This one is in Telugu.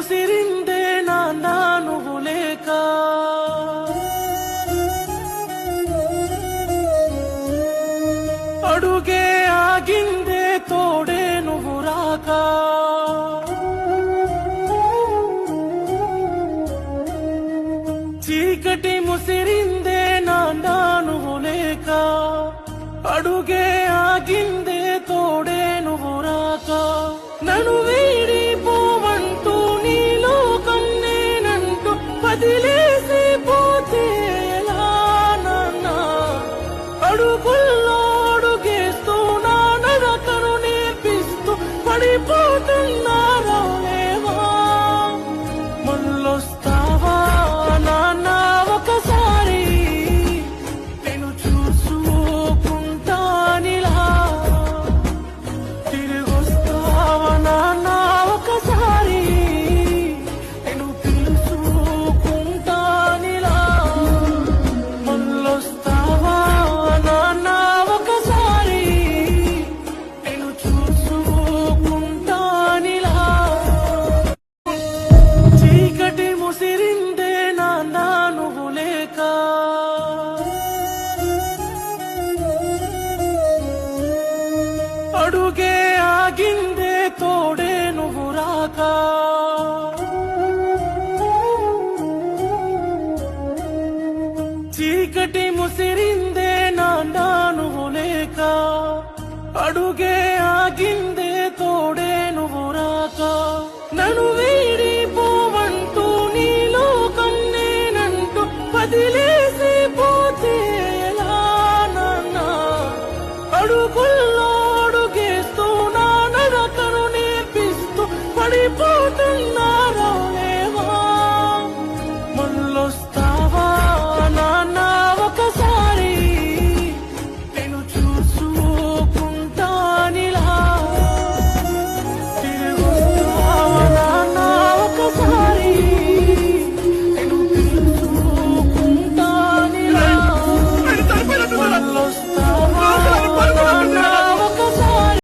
ముసిరిందే నాన్న నువ్వు లేక, అడుగే ఆగిందే తోడే నువ్వు రాక, చీకటి ముసిరిందే నాన్న నువ్వు లేక, అడుగే ఆగిందే తోడే నువ్వు రాక, నన్ను వీడిపోవంటూ నీ లోకం నేనంటూ వదిలేసి పోతే ఎలా నాన్న, అడుగుల్లో అడుగేస్తూ నా నడకను నేర్పిస్తూ పడిపోతున్నారా లేవా, మళ్ళొస్తావా నాన్న ఒకసారి నేను చూసుకుంటానిలా, తిరిగొస్తావా నాన్న ఒకసారి నేను పిలుచుకుంటానిలా, మళ్ళొస్తావా నాన్న ఒకసారి నేను చూసుకుంటానిలా, చీకటి ముసిరిందే నాన్న నువ్వు లేక, అడుగే ఆగిందే తోడే నువ్వు రాక, చీకటి ముసిరిందే నాన్న నువ్వు లేక, అడుగే ఆగిందే తోడే నువ్వు రాక, నన్ను వీడిపోవంటూ నీ లోకం నేనంటూ వదిలేసి పోతే ఎలా నాన్న, అడుగుల్లో అడుగేస్తూ నా నడకను నేర్పిస్తూ పడిపోతున్నా